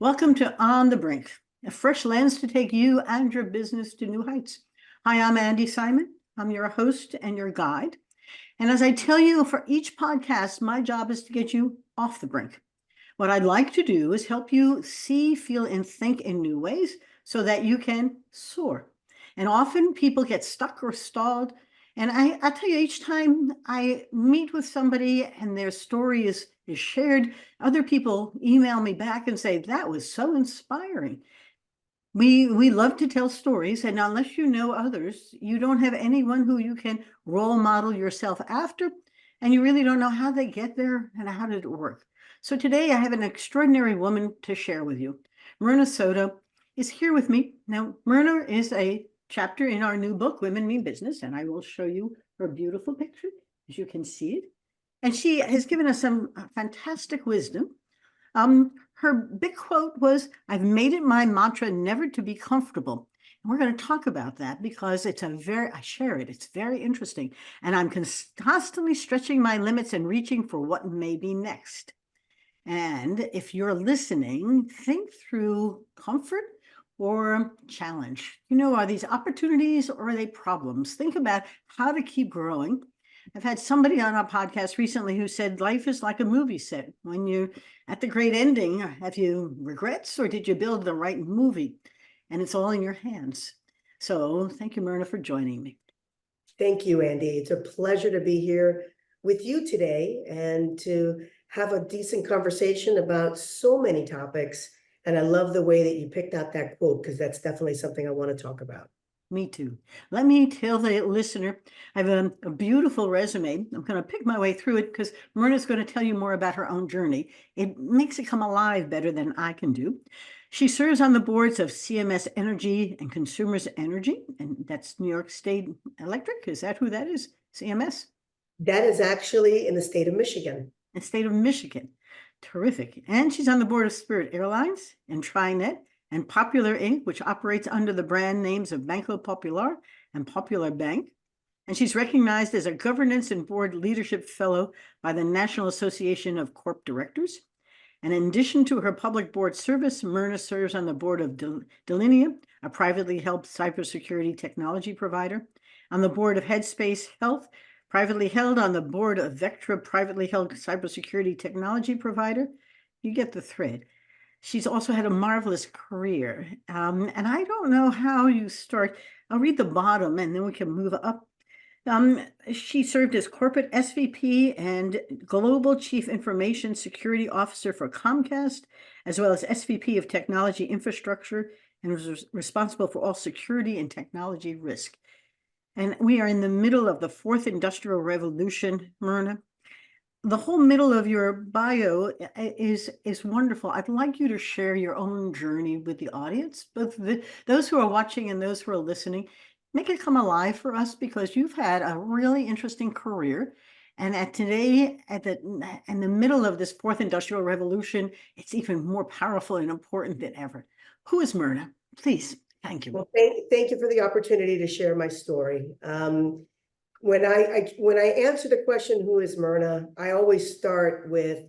Welcome to On the Brink, a fresh lens to take you and your business to new heights. Hi, I'm Andi Simon. I'm your host and your guide. And as I tell you for each podcast, my job is to get you off the brink. What I'd like to do is help you see, feel, and think in new ways so that you can soar. And often people get stuck or stalled. And I tell you, each time I meet with somebody and their story is shared, other people email me back and say, that was so inspiring. We love to tell stories, and unless you know others, you don't have anyone who you can role model yourself after, and you really don't know how they get there and how did it work. So today I have an extraordinary woman to share with you. Myrna Soto is here with me. Now, Myrna is a chapter in our new book, Women Mean Business, and I will show you her beautiful picture, as you can see it. And she has given us some fantastic wisdom. Her big quote was, "I've made it my mantra never to be comfortable." And we're going to talk about that because I share it. It's very interesting. And I'm constantly stretching my limits and reaching for what may be next. And if you're listening, think through comfort or challenge. Are these opportunities or are they problems? Think about how to keep growing. I've had somebody on our podcast recently who said life is like a movie set. When you're at the great ending, have you regrets or did you build the right movie? And it's all in your hands. So thank you, Myrna, for joining me. Thank you, Andi. It's a pleasure to be here with you today and to have a decent conversation about so many topics. And I love the way that you picked out that quote, because that's definitely something I want to talk about. Me too. Let me tell the listener, I have a beautiful resume. I'm going to pick my way through it because Myrna's going to tell you more about her own journey. It makes it come alive better than I can do. She serves on the boards of CMS Energy and Consumers Energy, and that's New York State Electric. Is that who that is? CMS? That is actually in the state of Michigan. The state of Michigan. Terrific. And she's on the board of Spirit Airlines and TriNet and Popular Inc., which operates under the brand names of Banco Popular and Popular Bank. And she's recognized as a governance and board leadership fellow by the National Association of Corp Directors. And in addition to her public board service, Myrna serves on the board of Delinea, a privately held cybersecurity technology provider, on the board of Headspace Health, privately held, on the board of Vectra, privately held cybersecurity technology provider. You get the thread. She's also had a marvelous career. And I don't know how you start. I'll read the bottom and then we can move up. She served as corporate SVP and Global Chief Information Security Officer for Comcast, as well as SVP of Technology Infrastructure, and was responsible for all security and technology risk. And we are in the middle of the fourth industrial revolution, Myrna. The whole middle of your bio is wonderful. I'd like you to share your own journey with the audience, both those who are watching and those who are listening. Make it come alive for us because you've had a really interesting career. And in the middle of this fourth industrial revolution, it's even more powerful and important than ever. Who is Myrna? Please. Thank you. Well, thank you for the opportunity to share my story. When I answer the question, who is Myrna, I always start with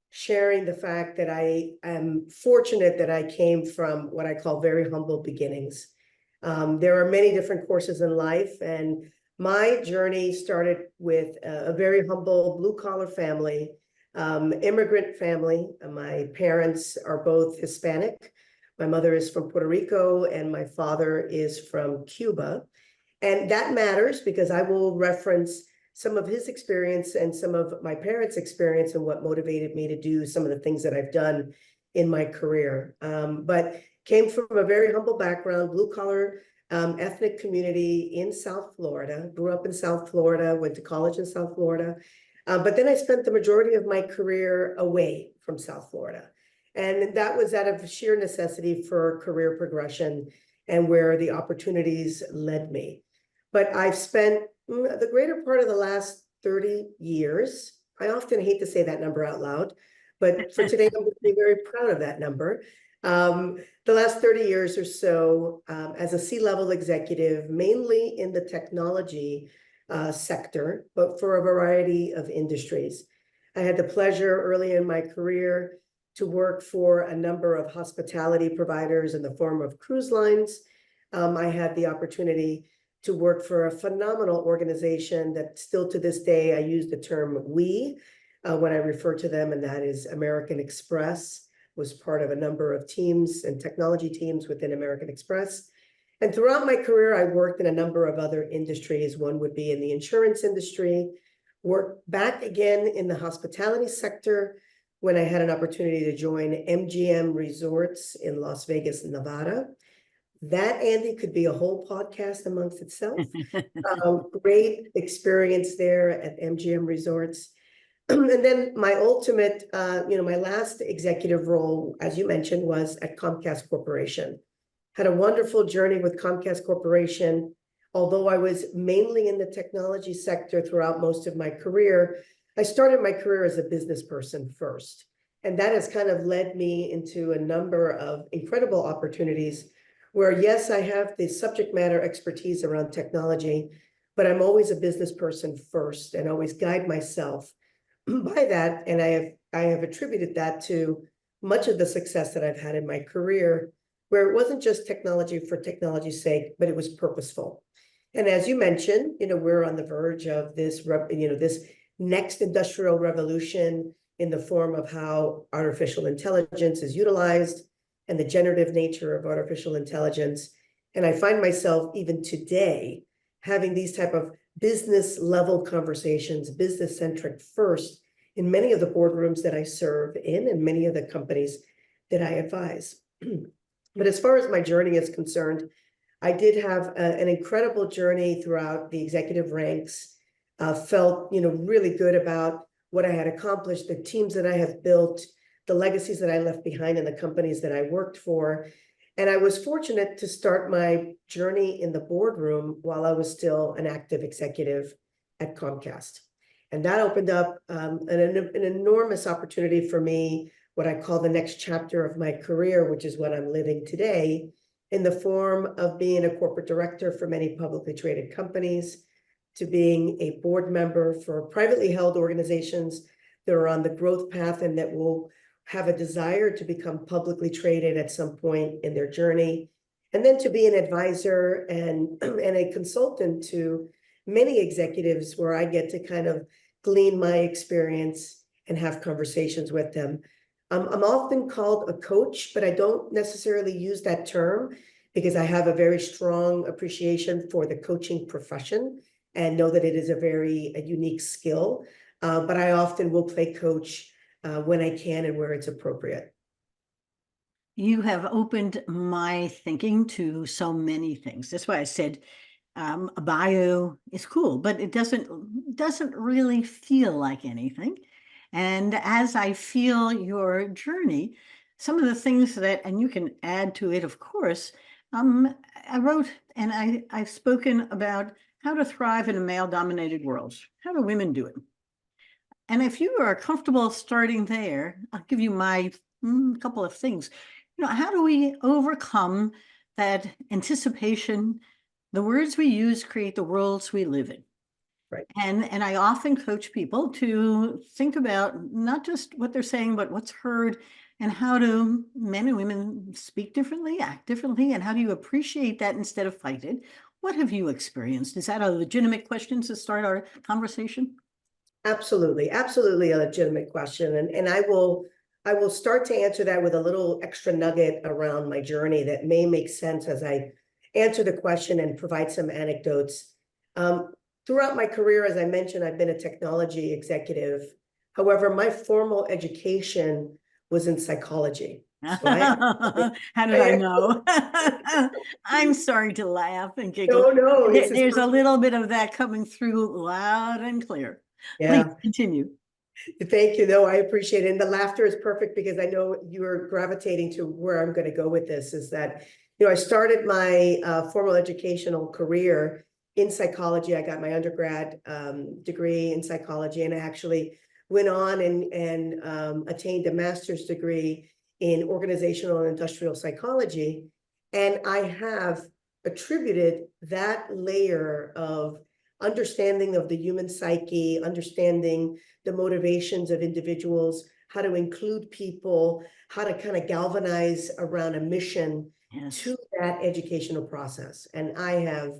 sharing the fact that I am fortunate that I came from what I call very humble beginnings. There are many different courses in life, and my journey started with a very humble blue-collar family, immigrant family. My parents are both Hispanic. My mother is from Puerto Rico, and my father is from Cuba. And that matters because I will reference some of his experience and some of my parents' experience and what motivated me to do some of the things that I've done in my career. But came from a very humble background, blue-collar ethnic community in South Florida, grew up in South Florida, went to college in South Florida. But then I spent the majority of my career away from South Florida. And that was out of sheer necessity for career progression and where the opportunities led me. But I've spent the greater part of the last 30 years, I often hate to say that number out loud, but for today, I'm going to be very proud of that number. The last 30 years or so as a C-level executive, mainly in the technology sector, but for a variety of industries. I had the pleasure early in my career to work for a number of hospitality providers in the form of cruise lines. I had the opportunity to work for a phenomenal organization that still to this day, I use the term we when I refer to them, and that is American Express. Was part of a number of teams and technology teams within American Express. And throughout my career, I worked in a number of other industries. One would be in the insurance industry, worked back again in the hospitality sector when I had an opportunity to join MGM Resorts in Las Vegas, Nevada. That, Andi, could be a whole podcast amongst itself. Great experience there at MGM Resorts. And then my ultimate, my last executive role, as you mentioned, was at Comcast Corporation. Had a wonderful journey with Comcast Corporation. Although I was mainly in the technology sector throughout most of my career, I started my career as a business person first. And that has kind of led me into a number of incredible opportunities where, yes, I have the subject matter expertise around technology, but I'm always a business person first and always guide myself by that. And I have attributed that to much of the success that I've had in my career, where it wasn't just technology for technology's sake, but it was purposeful. And as you mentioned, we're on the verge of this, this next industrial revolution in the form of how artificial intelligence is utilized and the generative nature of artificial intelligence. And I find myself even today having these type of business level conversations, business centric first, in many of the boardrooms that I serve in and many of the companies that I advise. But as far as my journey is concerned, I did have an incredible journey throughout the executive ranks. Felt really good about what I had accomplished, the teams that I have built, the legacies that I left behind in the companies that I worked for. And I was fortunate to start my journey in the boardroom while I was still an active executive at Comcast. And that opened up an enormous opportunity for me, what I call the next chapter of my career, which is what I'm living today, in the form of being a corporate director for many publicly traded companies, to being a board member for privately held organizations that are on the growth path and that will have a desire to become publicly traded at some point in their journey, and then to be an advisor and a consultant to many executives where I get to kind of glean my experience and have conversations with them. I'm often called a coach, but I don't necessarily use that term because I have a very strong appreciation for the coaching profession and know that it is a unique skill. But I often will play coach when I can and where it's appropriate. You have opened my thinking to so many things. That's why I said a bio is cool, but it doesn't really feel like anything. And as I feel your journey, some of the things that, and you can add to it, of course, I wrote and I've spoken about how to thrive in a male-dominated world. How do women do it? And if you are comfortable starting there, I'll give you my couple of things. How do we overcome that anticipation? The words we use create the worlds we live in. Right. And I often coach people to think about not just what they're saying, but what's heard and how do men and women speak differently, act differently, and how do you appreciate that instead of fight it? What have you experienced? Is that a legitimate question to start our conversation? Absolutely, absolutely a legitimate question. And I will start to answer that with a little extra nugget around my journey that may make sense as I answer the question and provide some anecdotes. Throughout my career, as I mentioned, I've been a technology executive. However, my formal education was in psychology. So How did I know? I'm sorry to laugh and giggle. No, There's a little bit of that coming through loud and clear. Yeah. Please continue. Thank you. No, I appreciate it. And the laughter is perfect because I know you're gravitating to where I'm going to go with this is that, I started my formal educational career in psychology. I got my undergrad degree in psychology, and I actually went on and attained a master's degree in organizational and industrial psychology. And I have attributed that layer of understanding of the human psyche, understanding the motivations of individuals, how to include people, how to kind of galvanize around a mission Yes. to that educational process. And I have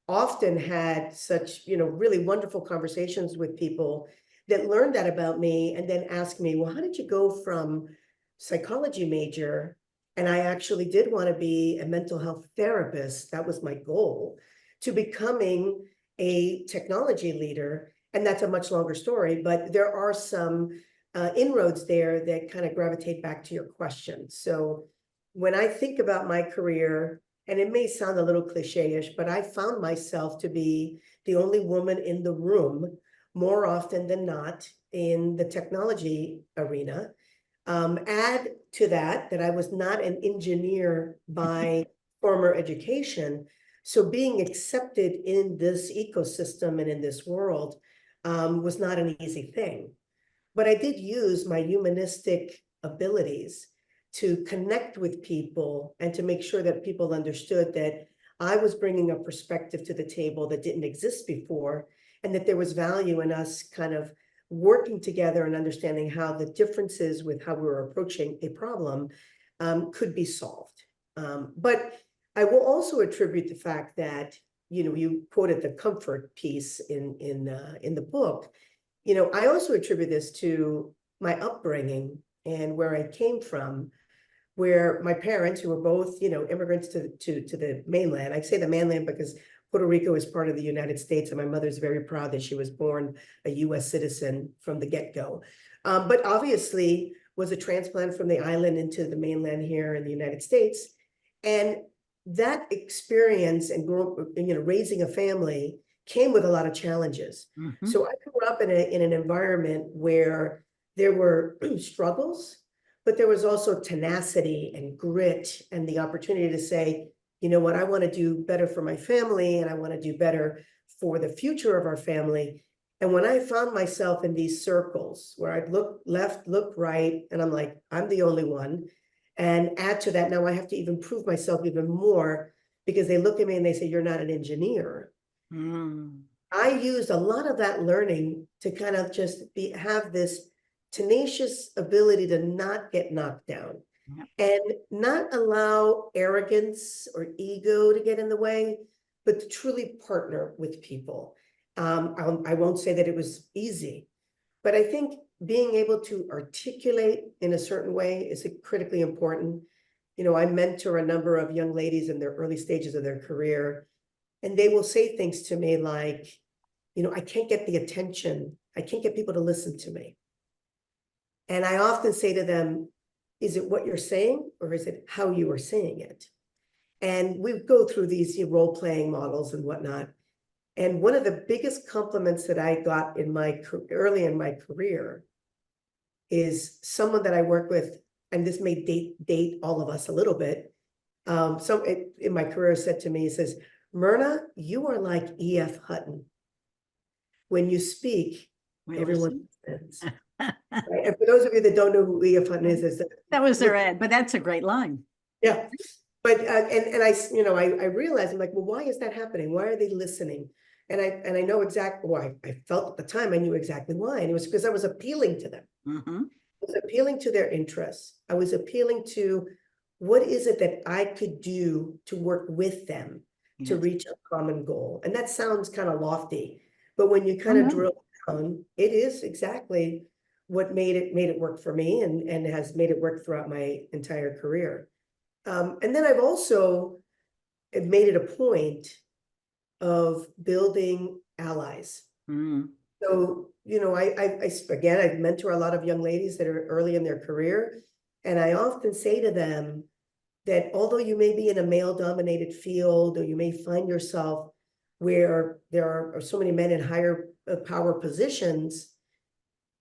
often had such, really wonderful conversations with people that learned that about me and then asked me, well, how did you go from psychology major? And I actually did want to be a mental health therapist. That was my goal, to becoming a technology leader. And that's a much longer story, but there are some inroads there that kind of gravitate back to your question. So when I think about my career, and it may sound a little cliche-ish, but I found myself to be the only woman in the room more often than not in the technology arena. Add to that I was not an engineer by former education. So being accepted in this ecosystem and in this world was not an easy thing. But I did use my humanistic abilities to connect with people and to make sure that people understood that I was bringing a perspective to the table that didn't exist before, and that there was value in us kind of working together and understanding how the differences with how we were approaching a problem could be solved. But I will also attribute the fact that, you quoted the comfort piece in the book. I also attribute this to my upbringing and where I came from, where my parents, who were both, immigrants to the mainland. I say the mainland because Puerto Rico is part of the United States, and my mother's very proud that she was born a US citizen from the get-go. But obviously was a transplant from the island into the mainland here in the United States. And that experience and raising a family came with a lot of challenges. Mhm. So I grew up in an environment where there were struggles, but there was also tenacity and grit and the opportunity to say, you know what, I want to do better for my family, and I want to do better for the future of our family. And when I found myself in these circles where I'd look left, look right, and I'm like, I'm the only one. And add to that, now I have to even prove myself even more because they look at me and they say, you're not an engineer. Mm. I used a lot of that learning to kind of just have this tenacious ability to not get knocked down. Yep. And not allow arrogance or ego to get in the way, but to truly partner with people. I won't say that it was easy, but I think being able to articulate in a certain way is critically important. I mentor a number of young ladies in their early stages of their career, and they will say things to me like, I can't get the attention. I can't get people to listen to me. And I often say to them, is it what you're saying, or is it how you are saying it? And we go through these role-playing models and whatnot. And one of the biggest compliments that I got early in my career is someone that I work with, and this may date all of us a little bit. In my career said to me, he says, Myrna, you are like E.F. Hutton. When you speak, everyone listens. Right? And for those of you that don't know who E.F. Hutton is that was their ad, but that's a great line. Yeah, but and I realized, I'm like, well, why is that happening? Why are they listening? And I know exactly why. I felt at the time I knew exactly why, and it was because I was appealing to them. Mm-hmm. I was appealing to their interests. I was appealing to what is it that I could do to work with them to reach a common goal. And that sounds kind of lofty, but when you kind of drill down, it is exactly what made it work for me, and has made it work throughout my entire career. And then I've also made it a point of building allies. Mm. So, I mentor a lot of young ladies that are early in their career. And I often say to them that although you may be in a male-dominated field, or you may find yourself where there are so many men in higher power positions,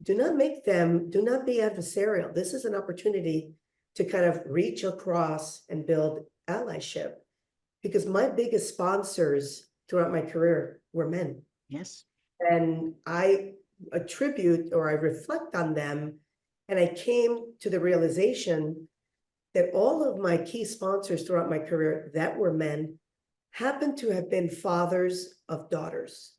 do not be adversarial. This is an opportunity to kind of reach across and build allyship, because my biggest sponsors throughout my career were men. Yes. And I attribute, or I reflect on them, and I came to the realization that all of my key sponsors throughout my career that were men happened to have been fathers of daughters.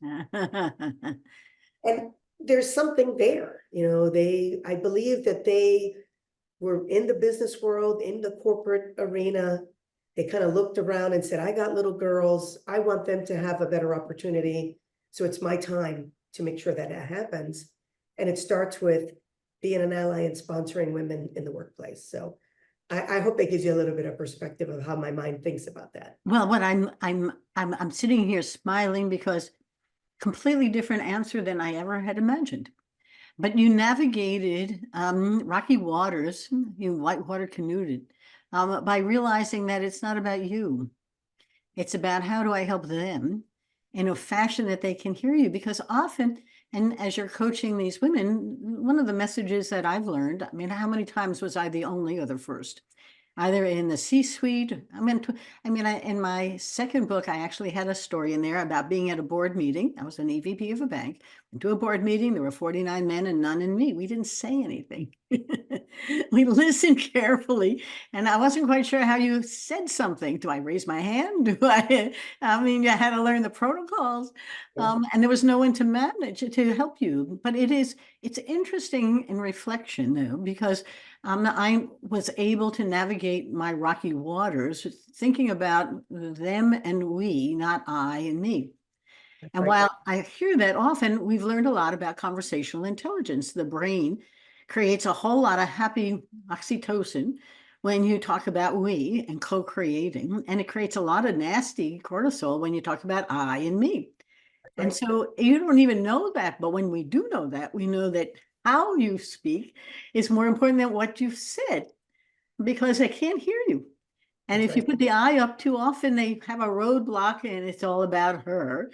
And there's something there, I believe that they were in the business world, in the corporate arena. They kind of looked around and said, I got little girls. I want them to have a better opportunity. So it's my time to make sure that that happens. And it starts with being an ally and sponsoring women in the workplace. So I hope that gives you a little bit of perspective of how my mind thinks about that. Well, what I'm sitting here smiling because completely different answer than I ever had imagined. But you navigated rocky waters, you whitewater canoed, by realizing that it's not about you. It's about how do I help them in a fashion that they can hear you? Because often, and as you're coaching these women, one of the messages that I've learned, I mean, how many times was I the only or the first? Either in the C-suite. In my second book, I actually had a story in there about being at a board meeting. I was an EVP of a bank. Went to a board meeting. There were 49 men and none in me. We didn't say anything. We listened carefully, and I wasn't quite sure how you said something. Do I raise my hand? You had to learn the protocols, and there was no one to manage to help you. But it's interesting in reflection, though, because I was able to navigate my rocky waters, thinking about them and we, not I and me. And Right. while I hear that often, we've learned a lot about conversational intelligence. The brain creates a whole lot of happy oxytocin when you talk about we and co-creating, and it creates a lot of nasty cortisol when you talk about I and me. And Right. so you don't even know that, but when we do know that, we know that how you speak is more important than what you've said because they can't hear you. And That's if you right. put the I up too often, they have a roadblock and it's all about her.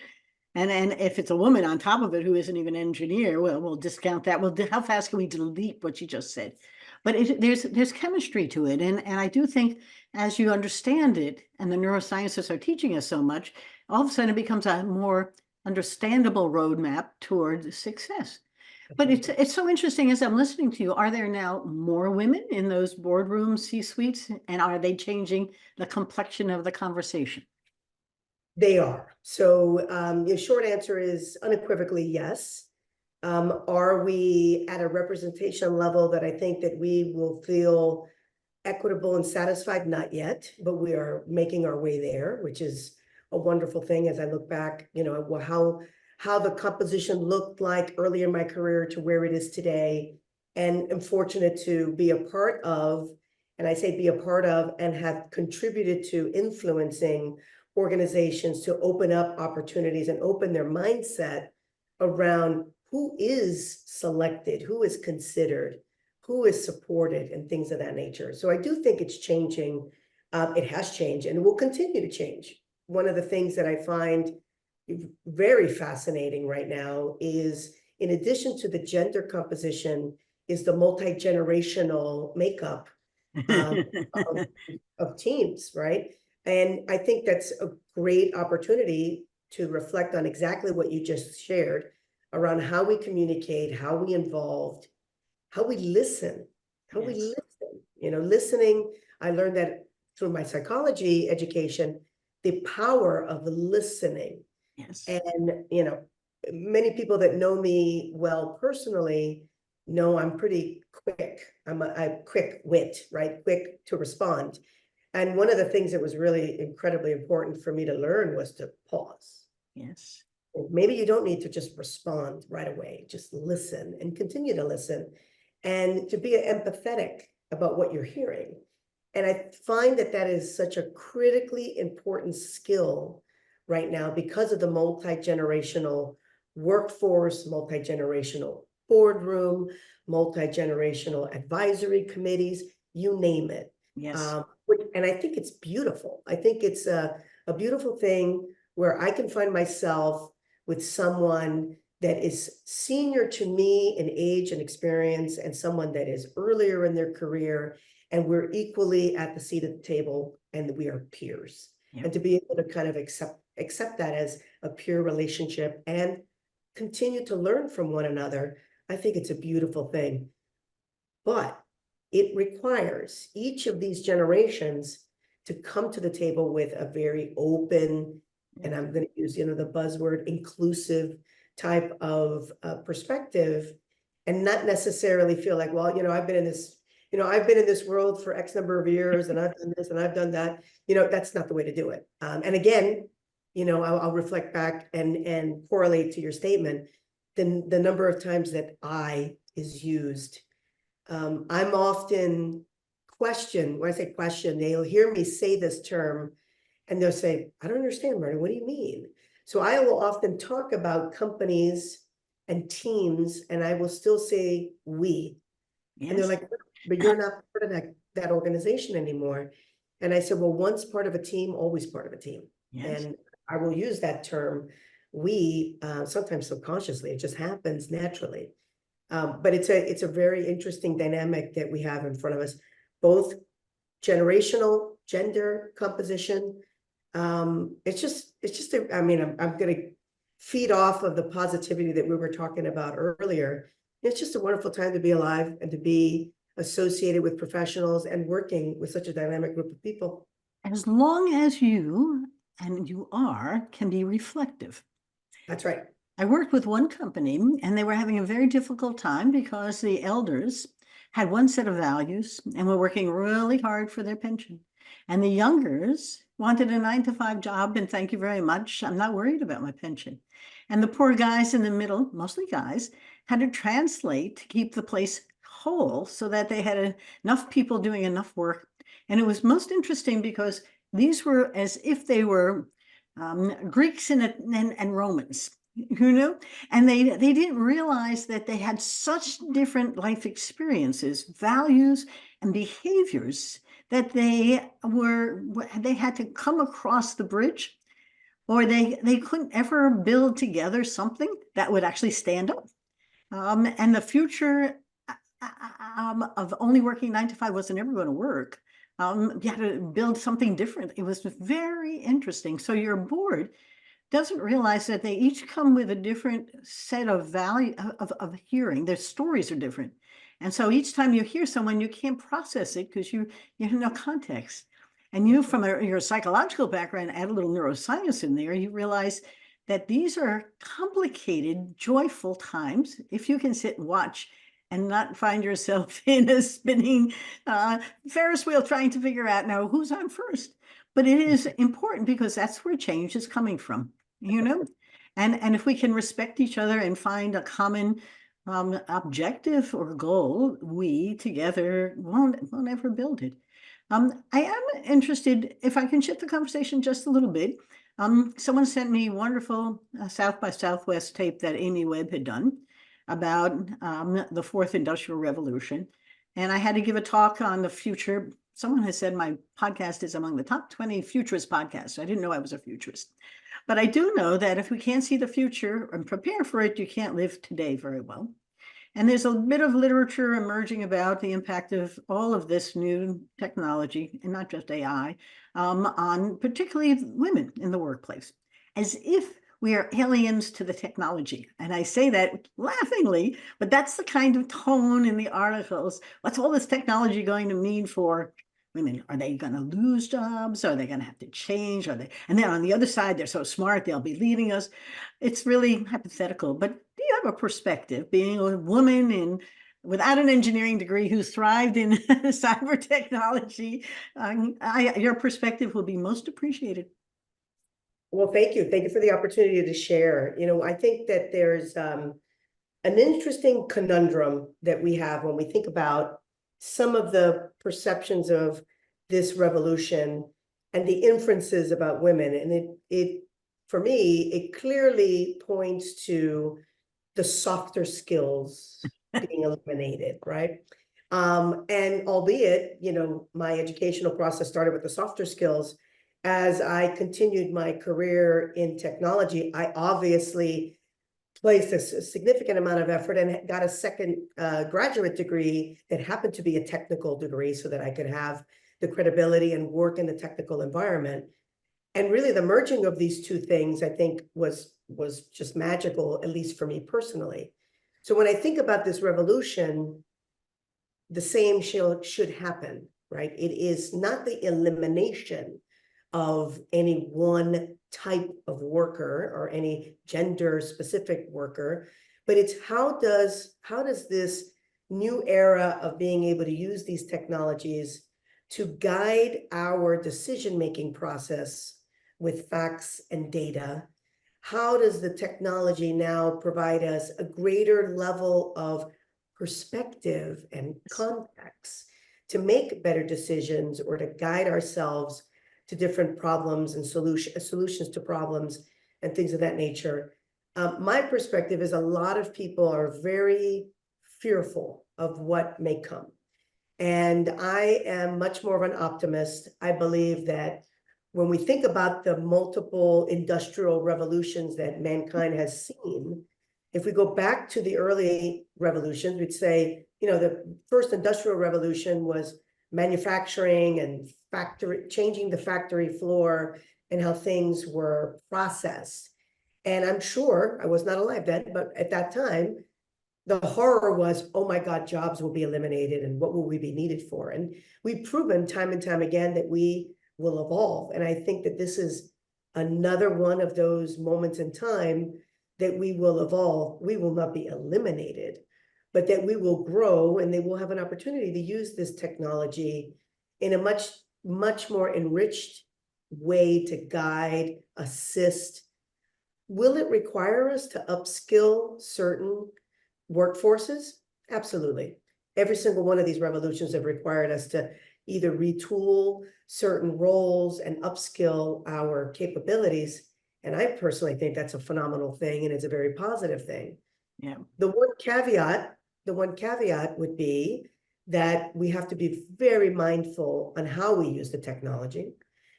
And if it's a woman on top of it who isn't even an engineer, well, we'll discount that. Well, how fast can we delete what you just said? But there's chemistry to it. And I do think as you understand it, and the neuroscientists are teaching us so much, all of a sudden it becomes a more understandable roadmap toward success. But it's so interesting as I'm listening to you. Are there now more women in those boardroom C-suites, and are they changing the complexion of the conversation? They are. So the short answer is unequivocally yes. Are we at a representation level that I think that we will feel equitable and satisfied? Not yet, but we are making our way there, which is a wonderful thing as I look back, how the composition looked like early in my career to where it is today. And I'm fortunate to be a part of, and I say be a part of, and have contributed to influencing organizations to open up opportunities and open their mindset around who is selected, who is considered, who is supported, and things of that nature. So I do think it's changing. It has changed and it will continue to change. One of the things that I find very fascinating right now is, in addition to the gender composition, is the multi-generational makeup of, of teams, right? And I think that's a great opportunity to reflect on exactly what you just shared around how we communicate, how we involved, how we listen, how we Yes. listen. Listening, I learned that through my psychology education, the power of listening. Yes. And, many people that know me well personally know I'm pretty quick. I'm a quick wit, right? Quick to respond. And one of the things that was really incredibly important for me to learn was to pause. Yes. Maybe you don't need to just respond right away. Just listen and continue to listen and to be empathetic about what you're hearing. And I find that that is such a critically important skill right now because of the multi-generational workforce, multi-generational boardroom, multi-generational advisory committees, you name it. Yes. And I think it's beautiful. I think it's a beautiful thing where I can find myself with someone that is senior to me in age and experience and someone that is earlier in their career, and we're equally at the seat at the table and we are peers. Yeah. And to be able to kind of accept that as a peer relationship and continue to learn from one another, I think it's a beautiful thing. But it requires each of these generations to come to the table with a very open, and I'm going to use, the buzzword inclusive type of perspective, and not necessarily feel like, well, I've been in this world for X number of years, and I've done this and I've done that. That's not the way to do it. And again, I'll reflect back and correlate to your statement, the number of times that I is used. I'm often questioned. When I say question, they'll hear me say this term and they'll say, I don't understand, Myrna, what do you mean? So I will often talk about companies and teams, and I will still say we. Yes. And they're like, but you're not part of that organization anymore. And I said, well, once part of a team, always part of a team. Yes. And I will use that term, we, sometimes subconsciously, it just happens naturally. But it's a very interesting dynamic that we have in front of us, both generational, gender composition. It's just, I'm going to feed off of the positivity that we were talking about earlier. It's just a wonderful time to be alive and to be associated with professionals and working with such a dynamic group of people. As long as you can be reflective. That's right. I worked with one company and they were having a very difficult time because the elders had one set of values and were working really hard for their pension. And the youngers wanted a 9-to-5 job, and thank you very much, I'm not worried about my pension. And the poor guys in the middle, mostly guys, had to translate to keep the place whole so that they had enough people doing enough work. And it was most interesting because these were as if they were Greeks and Romans, and they didn't realize that they had such different life experiences, values, and behaviors that they had to come across the bridge, or they couldn't ever build together something that would actually stand up. And the future of only working 9-to-5 wasn't ever going to work. You had to build something different. It was very interesting. So your board doesn't realize that they each come with a different set of value of hearing. Their stories are different. And so each time you hear someone, you can't process it because you have no context. And you, from your psychological background, add a little neuroscience in there, you realize that these are complicated, joyful times. If you can sit and watch and not find yourself in a spinning Ferris wheel trying to figure out now who's on first. But it is important because that's where change is coming from, and if we can respect each other and find a common objective or goal, we together won't ever build it. I am interested, if I can shift the conversation just a little bit. Someone sent me a wonderful South by Southwest tape that Amy Webb had done about the fourth industrial revolution. And I had to give a talk on the future. Someone has said my podcast is among the top 20 futurist podcasts. I didn't know I was a futurist. But I do know that if we can't see the future and prepare for it, you can't live today very well. And there's a bit of literature emerging about the impact of all of this new technology, and not just AI, on particularly women in the workplace, as if we are aliens to the technology. And I say that laughingly, but that's the kind of tone in the articles. What's all this technology going to mean for women? Are they going to lose jobs? Are they going to have to change? And then on the other side, they're so smart, they'll be leaving us. It's really hypothetical, but do you have a perspective, being a woman without an engineering degree who thrived in cyber technology? Your perspective will be most appreciated. Well, thank you. Thank you for the opportunity to share. I think that there's an interesting conundrum that we have when we think about some of the perceptions of this revolution and the inferences about women. And it for me, it clearly points to the softer skills being eliminated, right? And albeit, my educational process started with the softer skills. As I continued my career in technology, I obviously placed a significant amount of effort and got a second graduate degree that happened to be a technical degree so that I could have the credibility and work in the technical environment. And really the merging of these two things, I think, was just magical, at least for me personally. So when I think about this revolution, the same should happen, right? It is not the elimination of any one type of worker or any gender specific worker, but it's how does this new era of being able to use these technologies to guide our decision-making process with facts and data. How does the technology now provide us a greater level of perspective and context to make better decisions or to guide ourselves to different problems and solutions to problems and things of that nature? My perspective is a lot of people are very fearful of what may come. And I am much more of an optimist. I believe that when we think about the multiple industrial revolutions that mankind has seen, if we go back to the early revolutions, we'd say, you know, the first industrial revolution was manufacturing and changing the factory floor and how things were processed. And I'm sure, I was not alive then, but at that time, the horror was, oh my God, jobs will be eliminated and what will we be needed for? And we've proven time and time again that we will evolve. And I think that this is another one of those moments in time that we will evolve. We will not be eliminated, but that we will grow and they will have an opportunity to use this technology in a much, much more enriched way to guide, assist. Will it require us to upskill certain workforces? Absolutely. Every single one of these revolutions have required us to either retool certain roles and upskill our capabilities. And I personally think that's a phenomenal thing and it's a very positive thing. Yeah. The one caveat would be that we have to be very mindful on how we use the technology.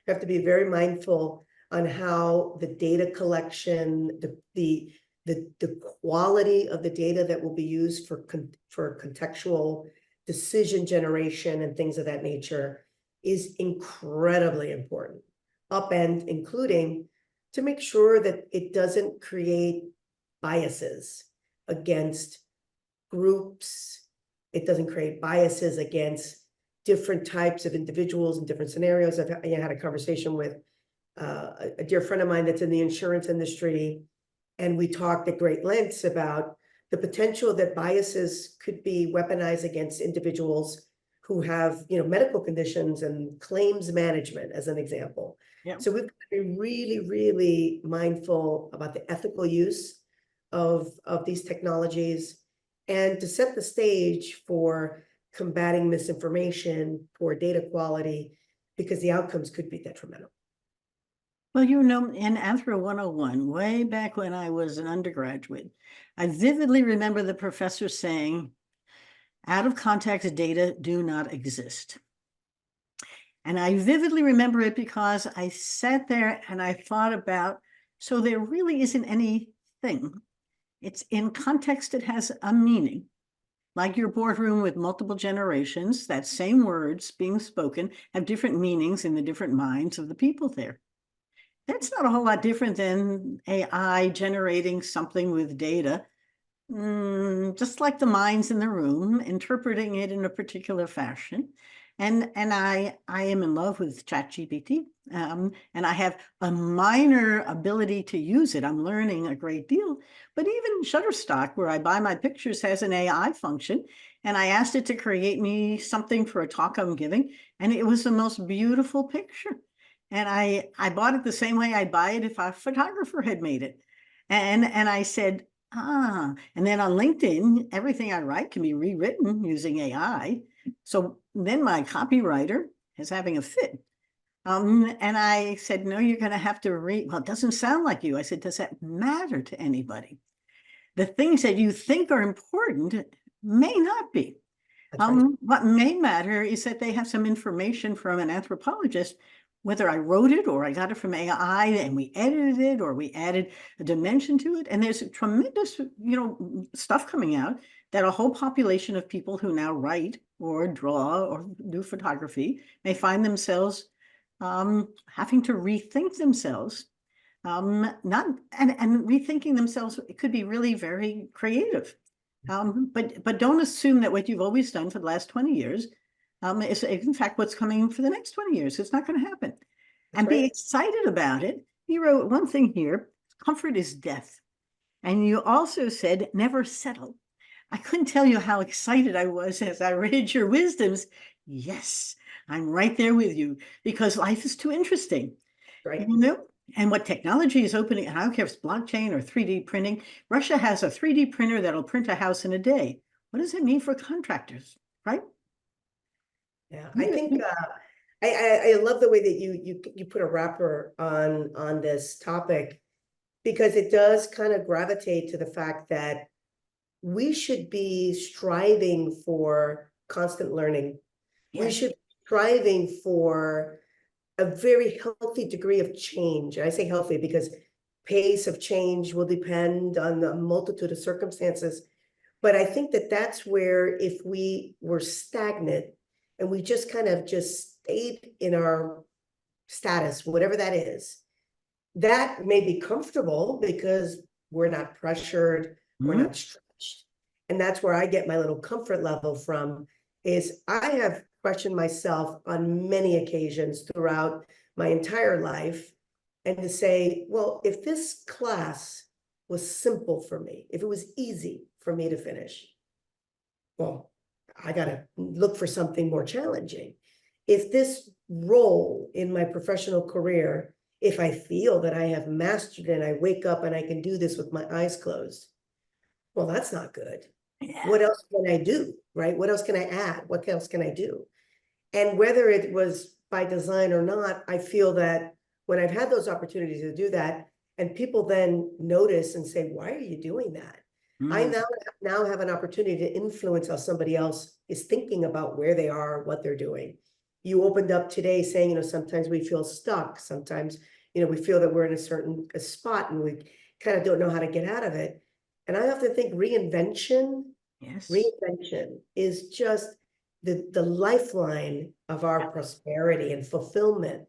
We have to be very mindful on how the data collection, the quality of the data that will be used for contextual decision generation and things of that nature is incredibly important. Upend, including to make sure that it doesn't create biases against groups. It doesn't create biases against different types of individuals in different scenarios. I had a conversation with a dear friend of mine that's in the insurance industry, and we talked at great lengths about the potential that biases could be weaponized against individuals who have, you know, medical conditions and claims management, as an example. Yeah. So we've got to be really, really mindful about the ethical use of these technologies and to set the stage for combating misinformation, poor data quality, because the outcomes could be detrimental. Well, you know, in Anthro 101, way back when I was an undergraduate, I vividly remember the professor saying, out of context data do not exist. And I vividly remember it because I sat there and I thought about, so there really isn't anything. It's in context, it has a meaning. Like your boardroom with multiple generations, that same words being spoken have different meanings in the different minds of the people there. That's not a whole lot different than AI generating something with data, just like the minds in the room, interpreting it in a particular fashion. And I am in love with ChatGPT, and I have a minor ability to use it. I'm learning a great deal. But even Shutterstock, where I buy my pictures, has an AI function. And I asked it to create me something for a talk I'm giving, and it was the most beautiful picture. And I bought it the same way I'd buy it if a photographer had made it. And I said, and then on LinkedIn, everything I write can be rewritten using AI. So then my copywriter is having a fit. And I said, no, you're going to have to read. Well, it doesn't sound like you. I said, does that matter to anybody? The things that you think are important may not be. Right. What may matter is that they have some information from an anthropologist, whether I wrote it or I got it from AI and we edited it or we added a dimension to it. And there's tremendous, stuff coming out that a whole population of people who now write or draw or do photography may find themselves having to rethink themselves. And rethinking themselves, it could be really very creative. But don't assume that what you've always done for the last 20 years is in fact what's coming for the next 20 years. It's not going to happen. and be right. excited about it. You wrote one thing here, comfort is death. And you also said, never settle. I couldn't tell you how excited I was as I read your wisdoms. Yes, I'm right there with you because life is too interesting, Right. you know? And what technology is opening, and I don't care if it's blockchain or 3D printing. Russia has a 3D printer that'll print a house in a day. What does it mean for contractors, right? Yeah, I think I love the way that you put a wrapper on this topic, because it does kind of gravitate to the fact that we should be striving for constant learning. We Yes. should be striving for a very healthy degree of change. And I say healthy because pace of change will depend on the multitude of circumstances. But I think that that's where, if we were stagnant and we just kind of just stayed in our status, whatever that is, that may be comfortable because we're not pressured, we're Mhm. not stretched. And that's where I get my little comfort level from, is I have questioned myself on many occasions throughout my entire life, and to say, well, if this class was simple for me, if it was easy for me to finish, well, I got to look for something more challenging. If this role in my professional career, if I feel that I have mastered it and I wake up and I can do this with my eyes closed, well, that's not good. Yeah. What else can I do, right? What else can I add? What else can I do? And whether it was by design or not, I feel that when I've had those opportunities to do that, and people then notice and say, why are you doing that? I Mm. now have an opportunity to influence how somebody else is thinking about where they are, what they're doing. You opened up today saying, sometimes we feel stuck. Sometimes, we feel that we're in a certain spot and we kind of don't know how to get out of it. And I often think Yes. reinvention is just the lifeline of our prosperity and fulfillment.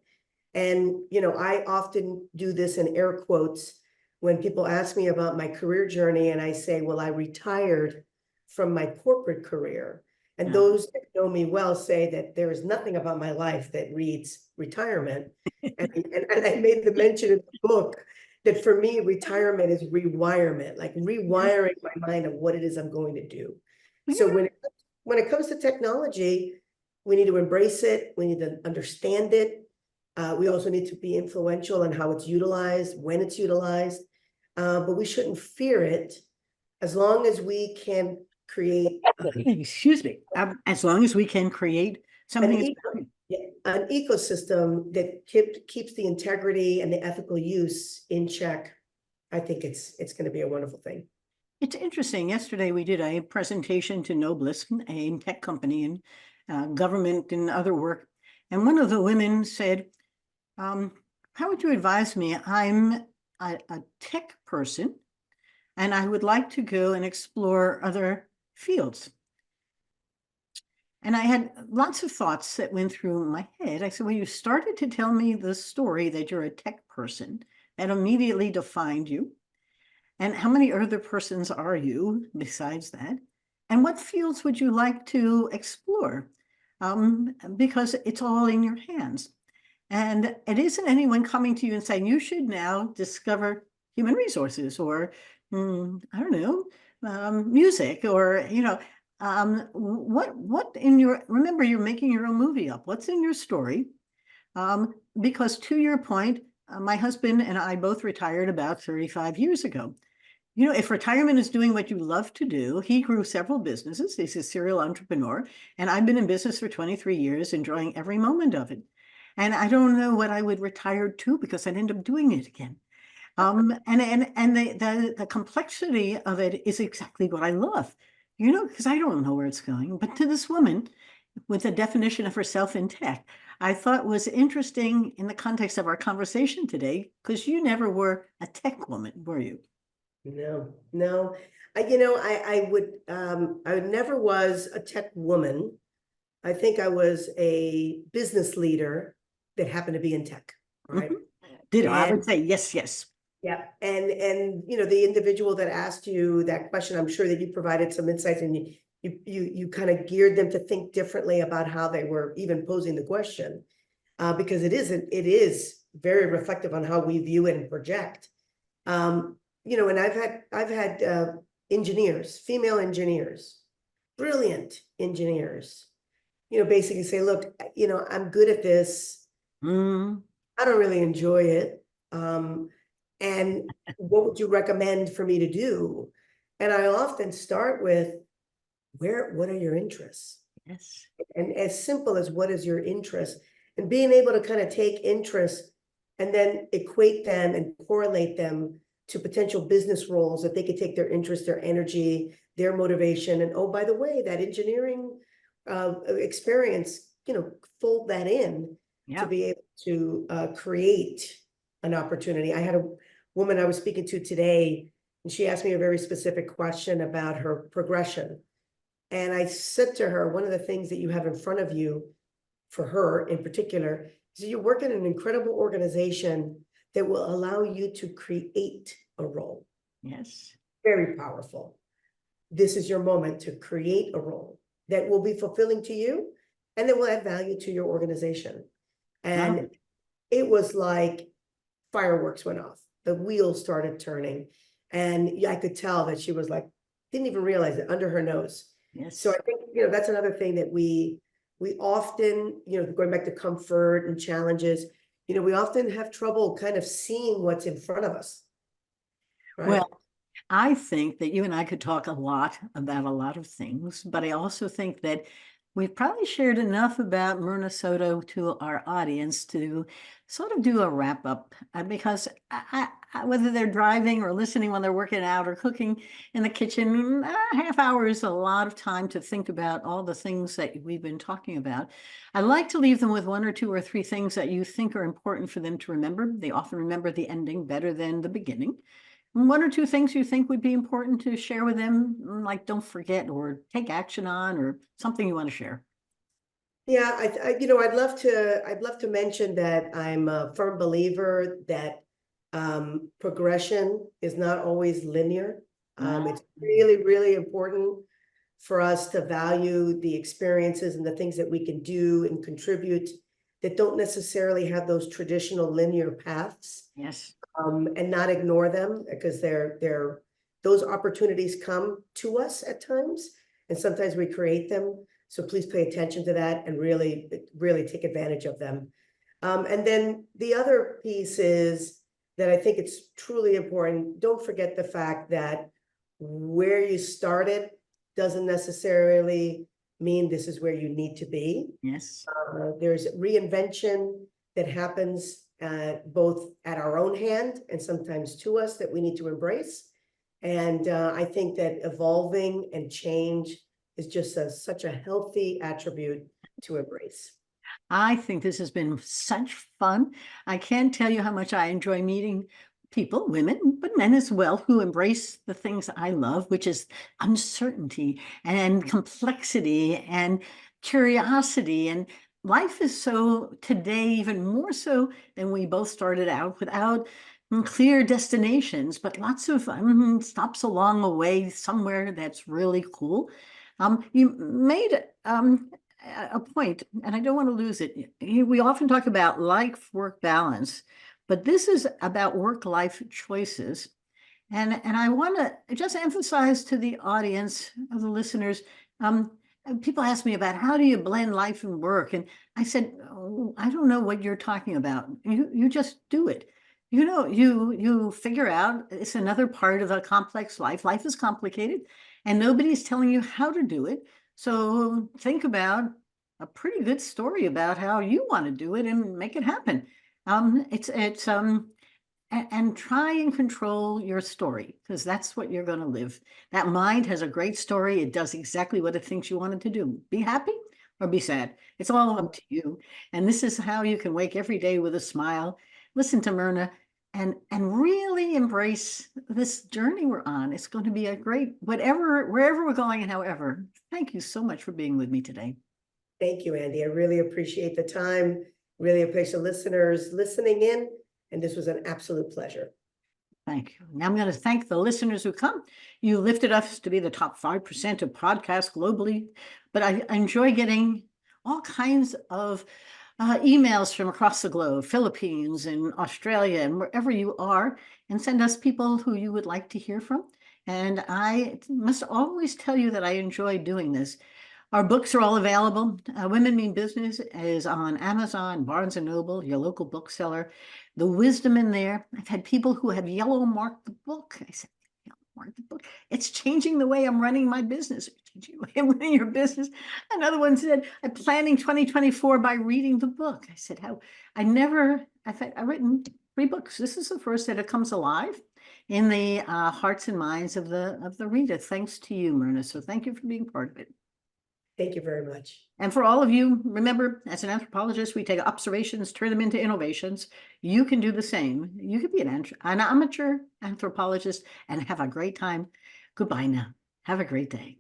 And, I often do this in air quotes when people ask me about my career journey, and I say, well, I retired from my corporate career. And No. those that know me well say that there is nothing about my life that reads retirement. And I made the mention in the book that for me, retirement is rewirement, like Yes. rewiring my mind of what it is I'm going to do. You So know, when it comes to technology, we need to embrace it. We need to understand it. We also need to be influential in how it's utilized, when it's utilized, but we shouldn't fear it, as long as we can create excuse me. As long as we can create an, something. an ecosystem that keeps the integrity and the ethical use in check. I think it's going to be a wonderful thing. It's interesting. Yesterday we did a presentation to Noblest, a tech company and government and other work. And one of the women said, how would you advise me? I'm a tech person and I would like to go and explore other fields. And I had lots of thoughts that went through my head. I said, well, you started to tell me the story that you're a tech person. That immediately defined you. And how many other persons are you besides that? And what fields would you like to explore? Because it's all in your hands. And it isn't anyone coming to you and saying, you should now discover human resources or, I don't know, music or, what in your, remember, you're making your own movie up. What's in your story? Because to your point, my husband and I both retired about 35 years ago. If retirement is doing what you love to do, he grew several businesses. He's a serial entrepreneur, and I've been in business for 23 years, enjoying every moment of it. And I don't know what I would retire to because I'd end up doing it again. And the complexity of it is exactly what I love, because I don't know where it's going. But to this woman, with the definition of herself in tech, I thought was interesting in the context of our conversation today, because you never were a tech woman, were you? No. I never was a tech woman. I think I was a business leader that happened to be in tech, right? Mhm. Ditto. I would And say yes, yes. yeah, and the individual that asked you that question, I'm sure that you provided some insights, and you kind of geared them to think differently about how they were even posing the question. because it is very reflective on how we view it and project. And I've had engineers, female engineers, brilliant engineers, basically say, look, I'm good at this. Mm, I don't really enjoy it. And what would you recommend for me to do? And I often start with what are your interests? yes. And as simple as what is your interest, and being able to kind of take interest and then equate them and correlate them to potential business roles that they could take their interest, their energy, their motivation. And oh, by the way, that engineering experience, fold that in to Yeah. be able to create an opportunity. I had a woman I was speaking to today, and she asked me a very specific question about her progression. And I said to her, one of the things that you have in front of you, for her in particular, is that you work in an incredible organization that will allow you to create a role. Yes. Very powerful. This is your moment to create a role that will be fulfilling to you and that will add value to your organization. And Oh, it was like fireworks went off. The wheels started turning. And I could tell that she was like, didn't even realize it under her nose. So yes. I think, that's another thing that we often, going back to comfort and challenges, we often have trouble kind of seeing what's in front of us, right? Well, I think that you and I could talk a lot about a lot of things, but I also think that we've probably shared enough about Myrna Soto to our audience to sort of do a wrap up because whether they're driving or listening when they're working out or cooking in the kitchen, a half hour is a lot of time to think about all the things that we've been talking about. I like to leave them with one or two or three things that you think are important for them to remember. They often remember the ending better than the beginning. One or two things you think would be important to share with them, like don't forget or take action on, or something you want to share. Yeah, I'd love to mention that I'm a firm believer that progression is not always linear. It's really, really important for us to value the experiences and the things that we can do and contribute that don't necessarily have those traditional linear paths, Yes. and not ignore them because those opportunities come to us at times, and sometimes we create them. So please pay attention to that and really, really take advantage of them. And then the other piece is that I think it's truly important. Don't forget the fact that where you started doesn't necessarily mean this is where you need to be. Yes. There's reinvention that happens both at our own hand and sometimes to us that we need to embrace. And I think that evolving and change is just such a healthy attribute to embrace. I think this has been such fun. I can't tell you how much I enjoy meeting people, women, but men as well, who embrace the things I love, which is uncertainty and complexity and curiosity. And life is so today, even more so than we both started out, without clear destinations, but lots of stops along the way somewhere that's really cool. You made a point, and I don't want to lose it. We often talk about life-work balance, but this is about work-life choices. And I want to just emphasize to the audience, of the listeners, people ask me about how do you blend life and work? And I said, oh, I don't know what you're talking about. You just do it. You figure out it's another part of a complex life. Life is complicated, and nobody's telling you how to do it. So think about a pretty good story about how you want to do it and make it happen. And try and control your story because that's what you're going to live. That mind has a great story. It does exactly what it thinks you want it to do. Be happy or be sad. It's all up to you. And this is how you can wake every day with a smile. Listen to Myrna and really embrace this journey we're on. It's going to be a great wherever we're going and however. Thank you so much for being with me today. Thank you, Andi. I really appreciate the time. Really appreciate the listeners listening in. And this was an absolute pleasure. Thank you. Now I'm going to thank the listeners who come. You lifted us to be the top 5% of podcasts globally, but I enjoy getting all kinds of emails from across the globe, Philippines and Australia and wherever you are, and send us people who you would like to hear from. And I must always tell you that I enjoy doing this. Our books are all available. Women Mean Business is on Amazon, Barnes and Noble, your local bookseller. The wisdom in there. I've had people who have yellow marked the book. I said, yellow marked the book. It's changing the way I'm running my business. It's changing the way I'm running your business. Another one said, I'm planning 2024 by reading the book. I said, how? I've written 3 books. This is the first that it comes alive in the hearts and minds of the reader. Thanks to you, Myrna. So thank you for being part of it. Thank you very much. And for all of you, remember, as an anthropologist, we take observations, turn them into innovations. You can do the same. You could be an amateur anthropologist and have a great time. Goodbye now. Have a great day.